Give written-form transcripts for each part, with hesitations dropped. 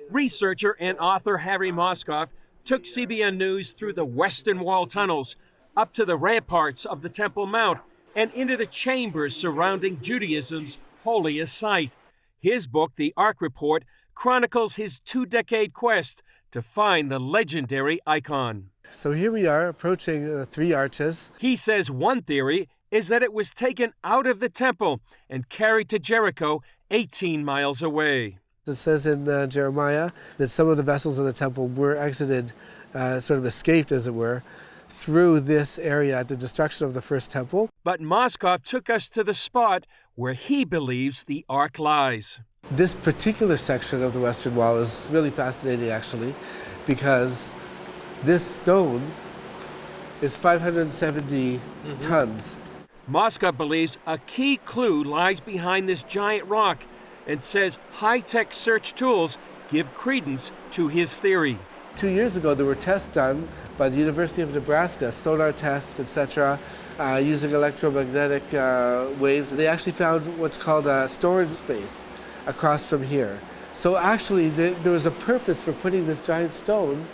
Researcher and author Harry Moskoff took CBN News through the Western Wall tunnels, up to the ramparts of the Temple Mount, and into the chambers surrounding Judaism's holiest site. His book, The Ark Report, chronicles his two-decade quest to find the legendary icon. So here we are approaching the three arches. He says one theory is that it was taken out of the temple and carried to Jericho 18 miles away. It says in Jeremiah that some of the vessels of the temple were exited, sort of escaped, as it were, through this area at the destruction of the first temple. But Moskoff took us to the spot where he believes the Ark lies. This particular section of the Western Wall is really fascinating, actually, because this stone is 570 tons. Moskoff believes a key clue lies behind this giant rock and says high-tech search tools give credence to his theory. 2 years ago, there were tests done by the University of Nebraska, sonar tests, etc., using electromagnetic waves. They actually found what's called a storage space across from here. So actually, there was a purpose for putting this giant stone,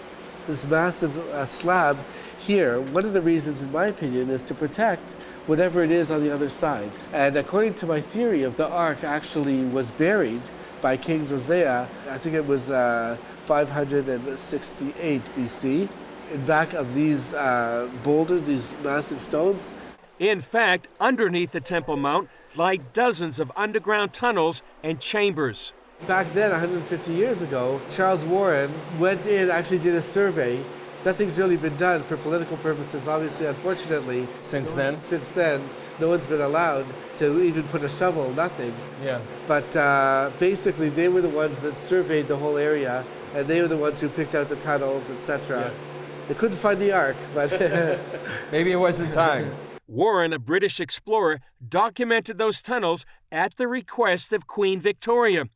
this massive slab here. One of the reasons, in my opinion, is to protect whatever it is on the other side. And according to my theory of the Ark actually was buried by King Josiah, I think it was 568 BC, in back of these boulders, these massive stones. In fact, underneath the Temple Mount lie dozens of underground tunnels and chambers. Back then, 150 years ago, Charles Warren went in, actually did a survey. Nothing's really been done for political purposes, obviously, unfortunately. Since then, no one's been allowed to even put a shovel, nothing. Yeah. But basically, they were the ones that surveyed the whole area, and they were the ones who picked out the tunnels, etc. Yeah. They couldn't find the Ark, but maybe it wasn't time. Warren, a British explorer, documented those tunnels at the request of Queen Victoria,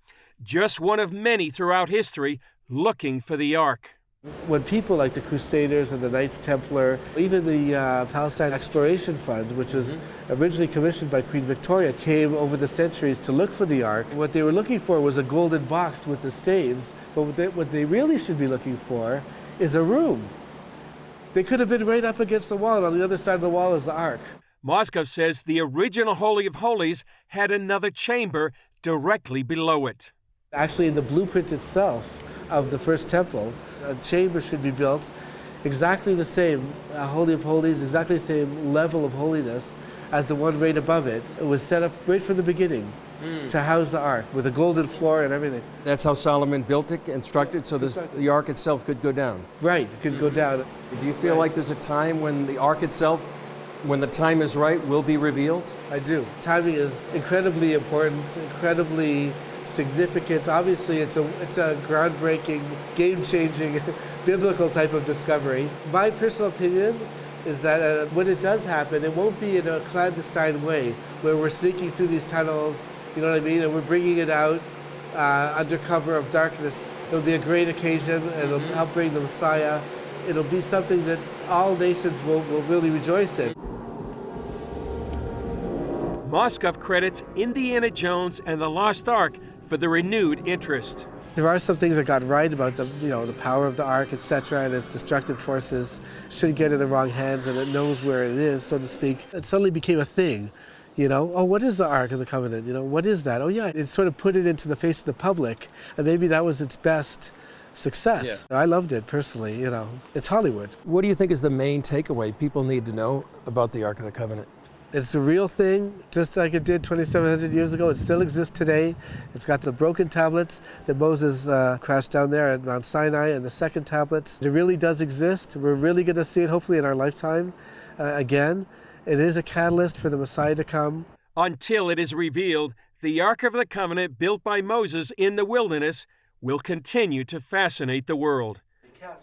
just one of many throughout history looking for the Ark. When people like the Crusaders and the Knights Templar, even the Palestine Exploration Fund, which was originally commissioned by Queen Victoria, came over the centuries to look for the Ark, what they were looking for was a golden box with the staves, but what they really should be looking for is a room. They could have been right up against the wall, and on the other side of the wall is the Ark. Moskoff says the original Holy of Holies had another chamber directly below it. Actually, in the blueprint itself of the first temple, a chamber should be built exactly the same, Holy of Holies, exactly the same level of holiness as the one right above it. It was set up right from the beginning to house the Ark, with a golden floor and everything. That's how Solomon built it, constructed, so the Ark itself could go down. Right, it could go down. Do you feel like there's a time when the Ark itself, when the time is right, will be revealed? I do. Timing is incredibly important, incredibly significant. Obviously, it's a groundbreaking, game-changing, biblical type of discovery. My personal opinion is that when it does happen, it won't be in a clandestine way, where we're sneaking through these tunnels, you know what I mean, and we're bringing it out under cover of darkness. It'll be a great occasion, and it'll help bring the Messiah. It'll be something that all nations will really rejoice in. Moskoff credits Indiana Jones and the Lost Ark for the renewed interest. There are some things that got right about the power of the Ark, etc., and its destructive forces shouldn't get in the wrong hands, and it knows where it is, so to speak. It suddenly became a thing. Oh, what is the Ark of the Covenant? What is that? Oh, yeah, it sort of put it into the face of the public, and maybe that was its best success. Yeah. I loved it personally. It's Hollywood. What do you think is the main takeaway people need to know about the Ark of the Covenant? It's a real thing, just like it did 2,700 years ago. It still exists today. It's got the broken tablets that Moses crashed down there at Mount Sinai, and the second tablets. It really does exist. We're really going to see it, hopefully, in our lifetime again. It is a catalyst for the Messiah to come. Until it is revealed, the Ark of the Covenant built by Moses in the wilderness will continue to fascinate the world.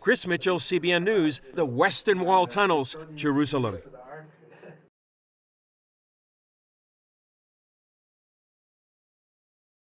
Chris Mitchell, CBN News, the Western Wall Tunnels, Jerusalem.